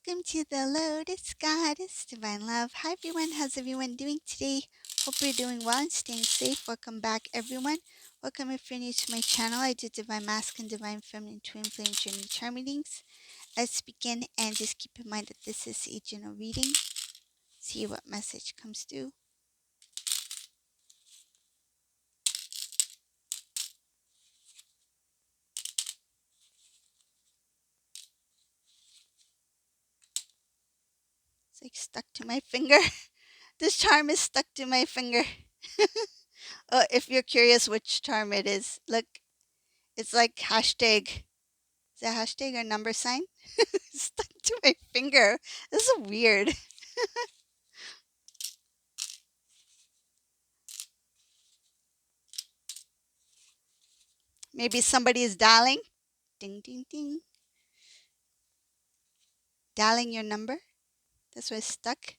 welcome to the Lotus Goddess Divine Love. Hi everyone, how's everyone doing today? Hope you're doing well and staying safe. Welcome back everyone. Welcome if you're new to my channel. I do Divine Masculine, Divine Feminine, Twin Flame Journey Charm readings. Let's begin and just keep in mind that this is a general reading. See what message comes through. It's like stuck to my finger. This charm is stuck to my finger. If you're curious which charm it is, look, it's like hashtag. Is that hashtag or number sign? Stuck to my finger. This is weird. Maybe somebody is dialing. Ding, ding, ding. Dialing your number. That's why it's stuck.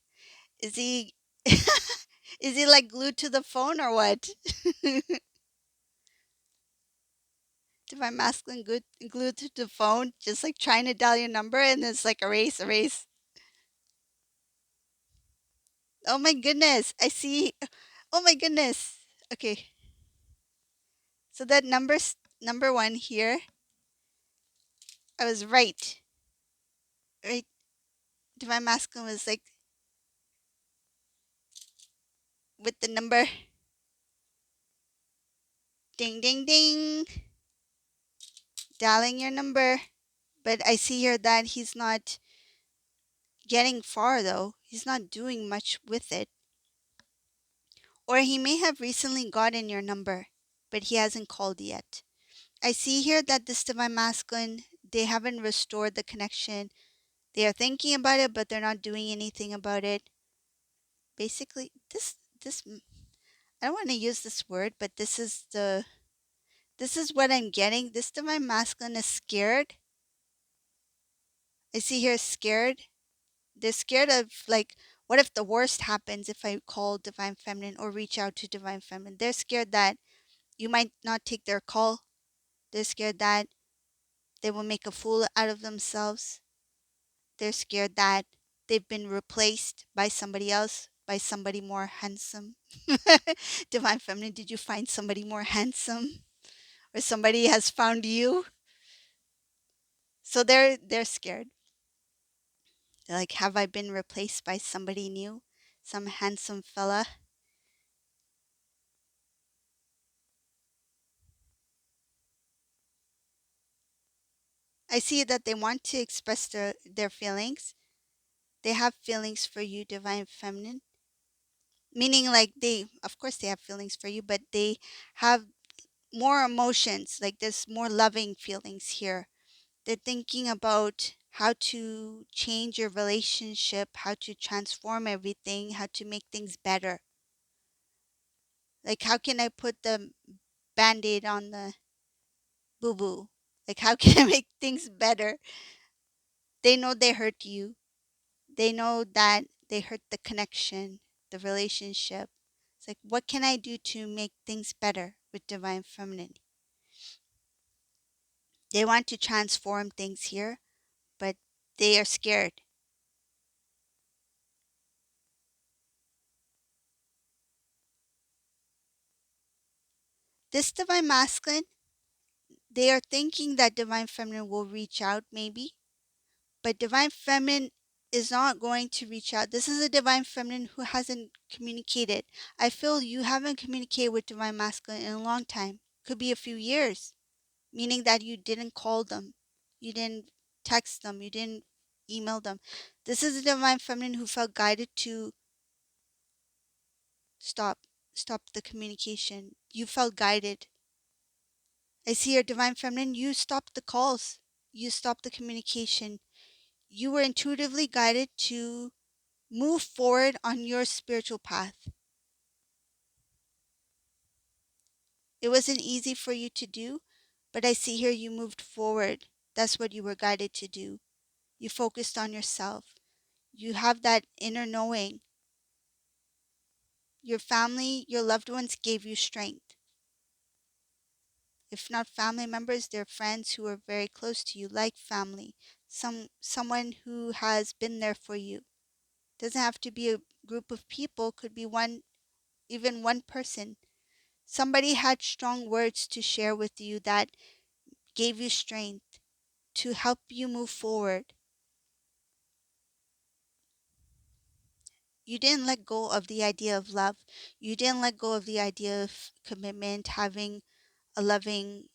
Is he is he like glued to the phone or what? Divine masculine glued to the phone, just like trying to dial your number and it's like erase, erase. Oh my goodness. I see. Oh my goodness. Okay. So that number one here, I was right. Right. Divine masculine was like with the number. Ding, ding, ding. Dialing your number. But I see here that he's not getting far though. He's not doing much with it. Or he may have recently gotten your number, but he hasn't called yet. I see here that this divine masculine, they haven't restored the connection. They are thinking about it, but they're not doing anything about it. Basically, this I don't want to use this word, but this is what I'm getting. This divine masculine is scared. I see here scared. They're scared of, like, what if the worst happens if I call divine feminine or reach out to divine feminine? They're scared that you might not take their call. They're scared that they will make a fool out of themselves. They're scared that they've been replaced by somebody else, by somebody more handsome. Divine feminine, did you find somebody more handsome? Or somebody has found you? So they're scared. They're like, have I been replaced by somebody new? Some handsome fella? I see that they want to express their feelings. They have feelings for you, divine feminine. Meaning, like, of course they have feelings for you, but they have more emotions. Like, there's more loving feelings here. They're thinking about how to change your relationship, how to transform everything, how to make things better. Like, how can I put the band-aid on the boo-boo? Like, how can I make things better? They know they hurt you. They know that they hurt the connection, the relationship. It's like, what can I do to make things better with divine feminine? They want to transform things here, but they are scared. This divine masculine, they are thinking that divine feminine will reach out maybe, but divine feminine is not going to reach out. This is a divine feminine who hasn't communicated. I feel you haven't communicated with divine masculine in a long time. Could be a few years, meaning that you didn't call them, you didn't text them, you didn't email them. This is a divine feminine who felt guided to stop the communication. You felt guided. I see your divine feminine, you stopped the calls, you stopped the communication. You were intuitively guided to move forward on your spiritual path. It wasn't easy for you to do, but I see here you moved forward. That's what you were guided to do. You focused on yourself. You have that inner knowing. Your family, your loved ones gave you strength. If not family members, they're friends who are very close to you, like family. someone who has been there for you. Doesn't have to be a group of people, could be one, even one person. Somebody had strong words to share with you that gave you strength to help you move forward. You didn't let go of the idea of love. You didn't let go of the idea of commitment, having a loving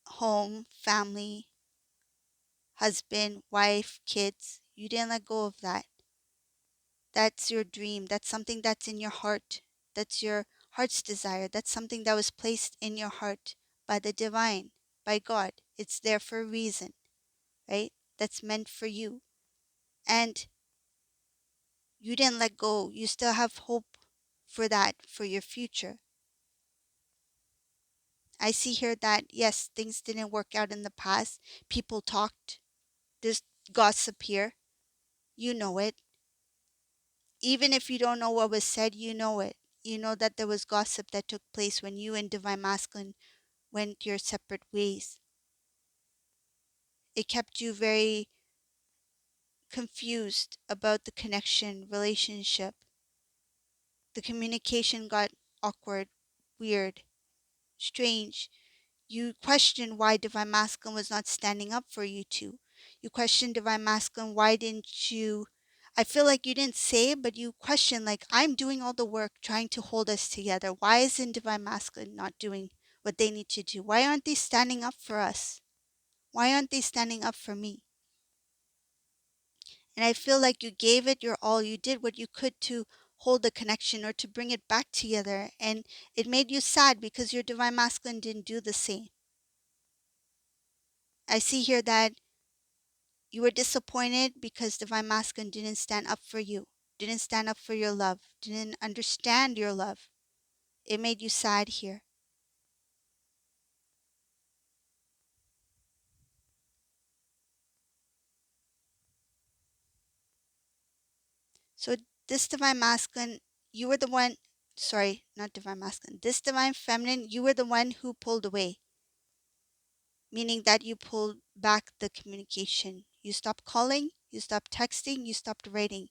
home, family, husband, wife, kids. You didn't let go of that. That's your dream. That's something that's in your heart. That's your heart's desire. That's something that was placed in your heart by the divine, by God. It's there for a reason, right? That's meant for you. And you didn't let go. You still have hope for that, for your future. I see here that, yes, things didn't work out in the past. People talked. There's gossip here. You know it. Even if you don't know what was said, you know it. You know that there was gossip that took place when you and Divine Masculine went your separate ways. It kept you very confused about the connection, relationship. The communication got awkward, weird, strange. You questioned why Divine Masculine was not standing up for you two. You questioned Divine Masculine, why didn't you? I feel like you didn't say it, but you questioned, like, I'm doing all the work trying to hold us together. Why isn't Divine Masculine not doing what they need to do? Why aren't they standing up for us? Why aren't they standing up for me? And I feel like you gave it your all. You did what you could to hold the connection or to bring it back together. And it made you sad because your Divine Masculine didn't do the same. I see here that you were disappointed because Divine Masculine didn't stand up for you, didn't stand up for your love, didn't understand your love. It made you sad here. So this Divine Masculine, you were the one, sorry, not Divine Masculine, this Divine Feminine, you were the one who pulled away, meaning that you pulled back the communication. You stopped calling, you stopped texting, you stopped writing.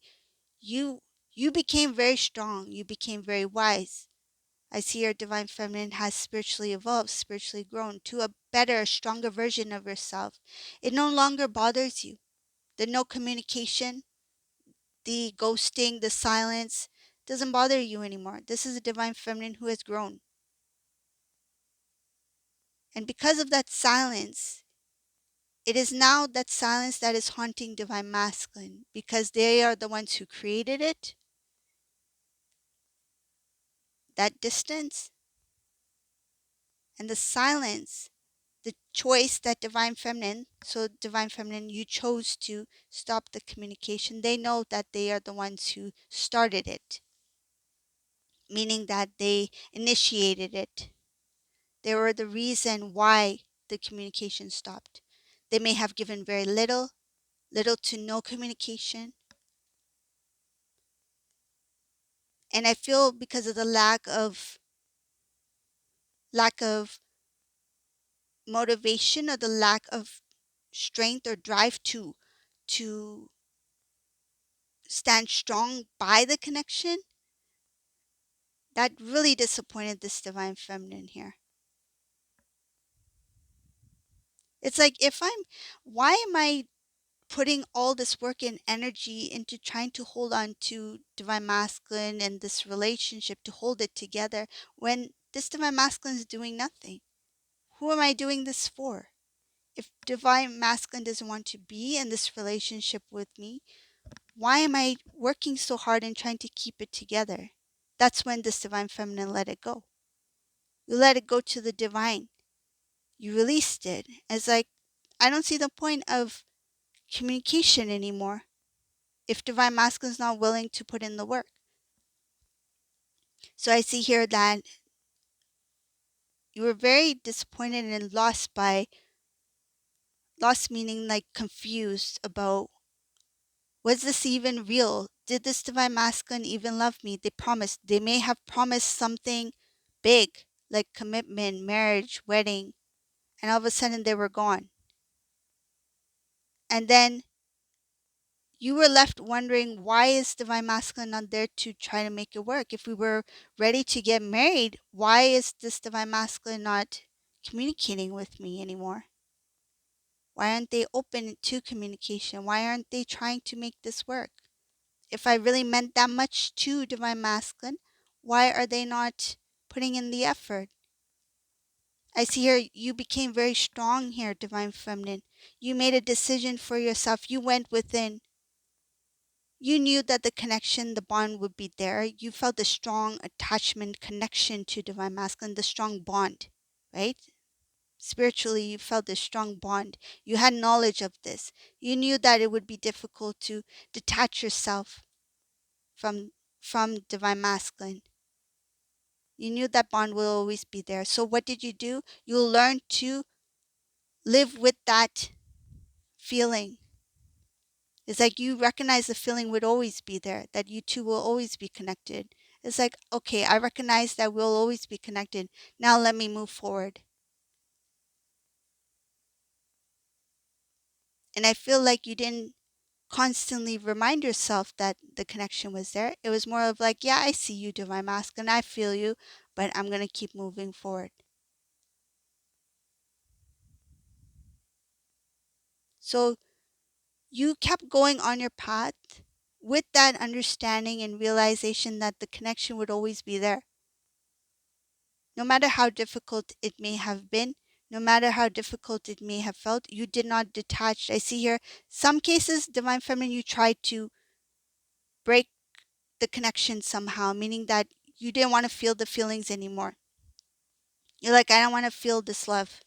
You you became very strong, you became very wise. I see your Divine Feminine has spiritually evolved, spiritually grown to a better, stronger version of yourself. It no longer bothers you. The no communication, the ghosting, the silence doesn't bother you anymore. This is a Divine Feminine who has grown. And because of that silence, it is now that silence that is haunting Divine Masculine because they are the ones who created it. That distance and the silence, the choice that Divine Feminine, so Divine Feminine, you chose to stop the communication. They know that they are the ones who started it, meaning that they initiated it. They were the reason why the communication stopped. They may have given very little, little to no communication. And I feel because of the lack of motivation or the lack of strength or drive to stand strong by the connection, that really disappointed this Divine Feminine here. It's like, why am I putting all this work and energy into trying to hold on to Divine Masculine and this relationship to hold it together when this Divine Masculine is doing nothing? Who am I doing this for? If Divine Masculine doesn't want to be in this relationship with me, why am I working so hard and trying to keep it together? That's when this Divine Feminine let it go. You let it go to the divine. You released it. It's like, I don't see the point of communication anymore if Divine Masculine is not willing to put in the work. So I see here that you were very disappointed and lost meaning like confused about, was this even real? Did this Divine Masculine even love me? They may have promised something big like commitment, marriage, wedding, and all of a sudden they were gone. And then you were left wondering, why is divine masculine not there to try to make it work? If we were ready to get married, why is this divine masculine not communicating with me anymore? Why aren't they open to communication? Why aren't they trying to make this work? If I really meant that much to divine masculine, why are they not putting in the effort? I see here you became very strong here, divine feminine. You made a decision for yourself. You went within. You knew that the connection, the bond would be there. You felt the strong attachment, connection to divine masculine, the strong bond, right? Spiritually, you felt this strong bond. You had knowledge of this. You knew that it would be difficult to detach yourself from divine masculine. You knew that bond will always be there. So what did you do? You learned to live with that feeling. It's like you recognize the feeling would always be there, that you two will always be connected. It's like, okay, I recognize that we'll always be connected. Now let me move forward. And I feel like you didn't constantly remind yourself that the connection was there. It was more of like, yeah, I see you, divine masculine, I feel you, but I'm going to keep moving forward. So you kept going on your path with that understanding and realization that the connection would always be there. No matter how difficult it may have been, no matter how difficult it may have felt, you did not detach. I see here, some cases, divine feminine, you tried to break the connection somehow, meaning that you didn't want to feel the feelings anymore. You're like, I don't want to feel this love.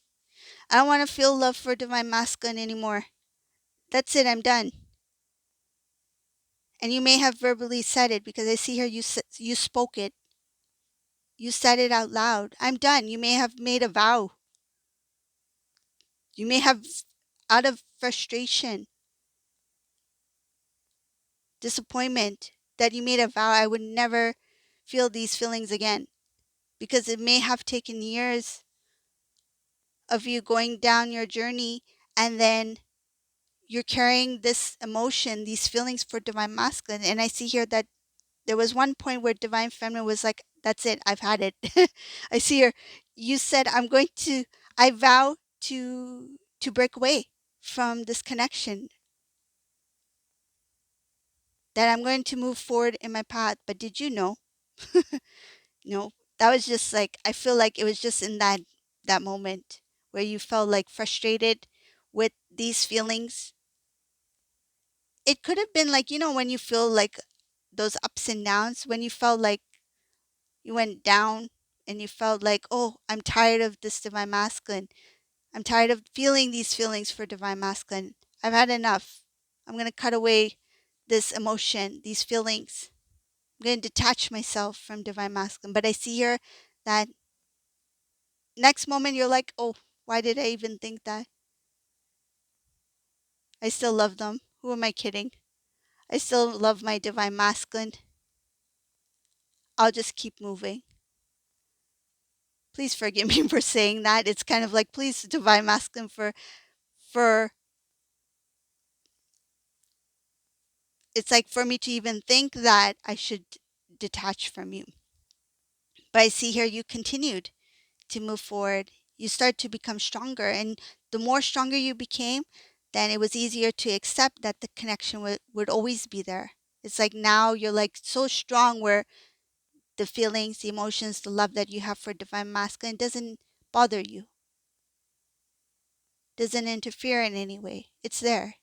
I don't want to feel love for divine masculine anymore. That's it, I'm done. And you may have verbally said it, because I see here you spoke it. You said it out loud. I'm done. You may have made a vow. You may have, out of frustration, disappointment, that you made a vow, I would never feel these feelings again. Because it may have taken years of you going down your journey, and then you're carrying this emotion, these feelings for divine masculine. And I see here that there was one point where divine feminine was like, that's it, I've had it. I see here, you said, I vow to break away from this connection, that I'm going to move forward in my path. But did you know? No, that was just like, I feel like it was just in that moment where you felt like frustrated with these feelings. It could have been like, when you feel like those ups and downs, when you felt like you went down and you felt like, oh, I'm tired of this divine masculine. I'm tired of feeling these feelings for divine masculine. I've had enough. I'm going to cut away this emotion, these feelings. I'm going to detach myself from divine masculine. But I see here that next moment you're like, oh, why did I even think that? I still love them. Who am I kidding? I still love my divine masculine. I'll just keep moving. Please forgive me for saying that. It's kind of like, please, divine masculine, for it's like for me to even think that I should detach from you. But I see here you continued to move forward. You start to become stronger, and the more stronger you became, then it was easier to accept that the connection would always be there. It's like now you're like so strong, where the feelings, the emotions, the love that you have for divine masculine doesn't bother you, doesn't interfere in any way. It's there.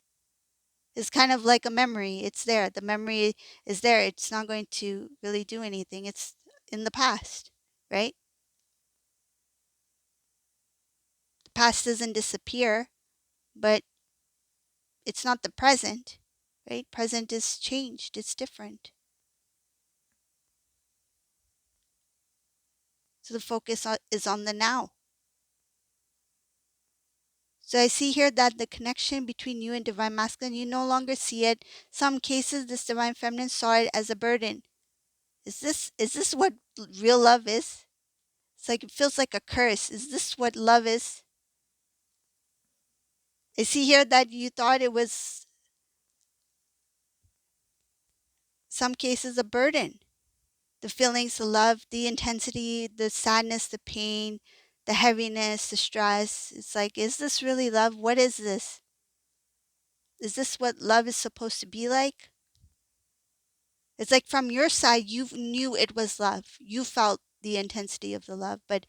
It's kind of like a memory. It's there. The memory is there. It's not going to really do anything. It's in the past, right? The past doesn't disappear, but it's not the present, right? Present is changed. It's different. So the focus is on the now. So I see here that the connection between you and divine masculine, you no longer see it. Some cases, this divine feminine saw it as a burden. Is this what real love is? It's like, it feels like a curse. Is this what love is? I see here that you thought it was some cases a burden. The feelings, the love, the intensity, the sadness, the pain, the heaviness, the stress. It's like, is this really love? What is this? Is this what love is supposed to be like? It's like from your side, you knew it was love. You felt the intensity of the love. But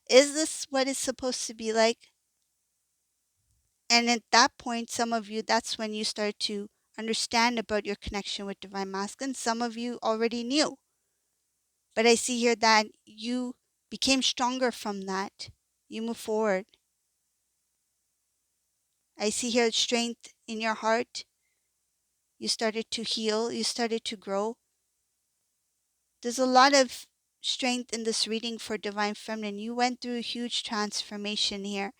is this what it's supposed to be like? And at that point, some of you, that's when you start to understand about your connection with Divine Masculine. Some of you already knew. But I see here that you became stronger from that. You move forward. I see here strength in your heart. You started to heal. You started to grow. There's a lot of strength in this reading for Divine Feminine. You went through a huge transformation here.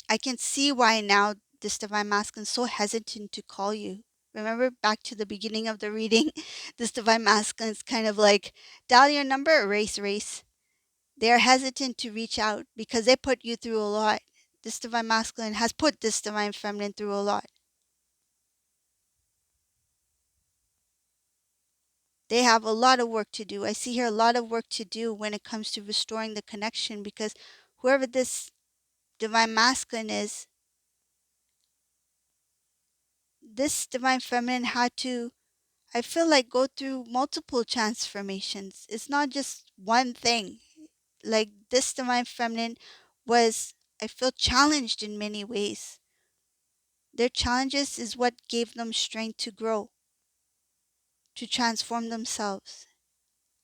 I can see why now this Divine Masculine is so hesitant to call you. Remember back to the beginning of the reading, this Divine Masculine is kind of like, dial your number, erase. They're hesitant to reach out because they put you through a lot. This Divine Masculine has put this Divine Feminine through a lot. They have a lot of work to do. I see here a lot of work to do when it comes to restoring the connection, because whoever this Divine Masculine is, this Divine Feminine had to, I feel like, go through multiple transformations. It's not just one thing. Like this Divine Feminine was, I feel, challenged in many ways. Their challenges is what gave them strength to grow, to transform themselves,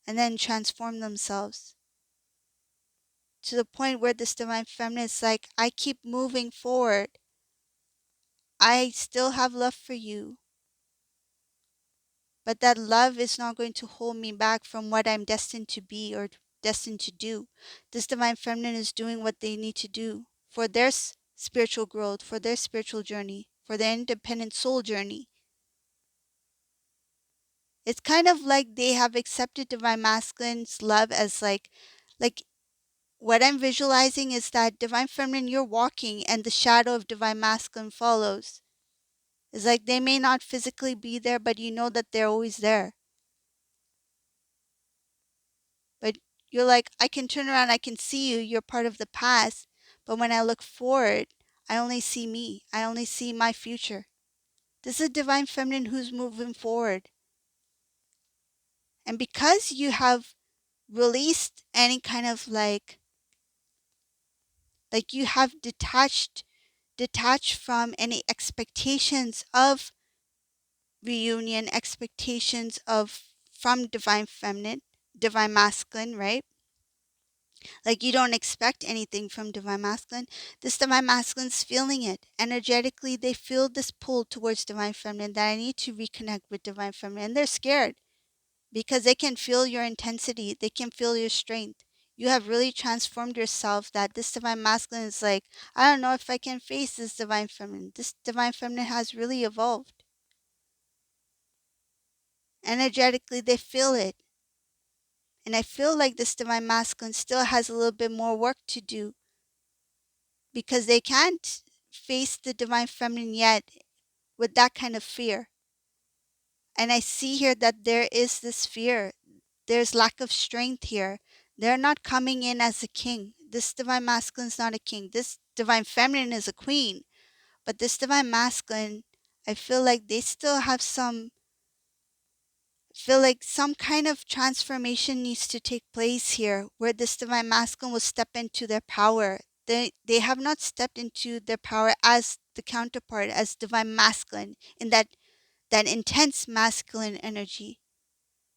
and then transform themselves to the point where this Divine Feminine is like, I keep moving forward. I still have love for you. But that love is not going to hold me back from what I'm destined to be or destined to do. This Divine Feminine is doing what they need to do for their spiritual growth, for their spiritual journey, for their independent soul journey. It's kind of like they have accepted Divine Masculine's love as like what I'm visualizing is that Divine Feminine, you're walking and the shadow of Divine Masculine follows. It's like they may not physically be there, but you know that they're always there. But you're like, I can turn around, I can see you, you're part of the past. But when I look forward, I only see me. I only see my future. This is a Divine Feminine who's moving forward. And because you have released any kind of like you have detached from any expectations of reunion, expectations of from Divine Feminine, Divine Masculine, right? Like you don't expect anything from Divine Masculine. This Divine Masculine's feeling it. Energetically, they feel this pull towards Divine Feminine, that I need to reconnect with Divine Feminine. And they're scared because they can feel your intensity. They can feel your strength. You have really transformed yourself, that this Divine Masculine is like, I don't know if I can face this Divine Feminine. This Divine Feminine has really evolved. Energetically, they feel it. And I feel like this Divine Masculine still has a little bit more work to do, because they can't face the Divine Feminine yet with that kind of fear. And I see here that there is this fear. There's lack of strength here. They're not coming in as a king. This Divine Masculine is not a king. This Divine Feminine is a queen. But this Divine Masculine, I feel like they still have some kind of transformation needs to take place here, where this Divine Masculine will step into their power. They have not stepped into their power as the counterpart, as Divine Masculine, in that intense masculine energy,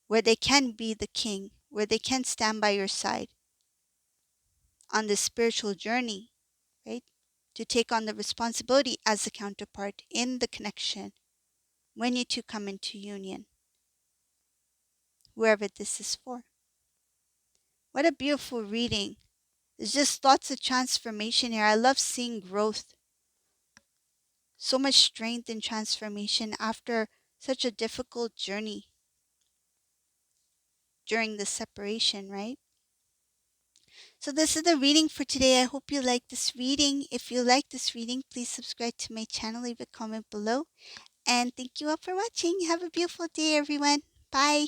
where they can be the king, where they can stand by your side on this spiritual journey, right? To take on the responsibility as the counterpart in the connection when you two come into union, whoever this is for. What a beautiful reading. There's just lots of transformation here. I love seeing growth. So much strength and transformation after such a difficult journey during the separation, right? So this is the reading for today. I hope you like this reading. If you like this reading, please subscribe to my channel, leave a comment below. And thank you all for watching. Have a beautiful day, everyone. Bye.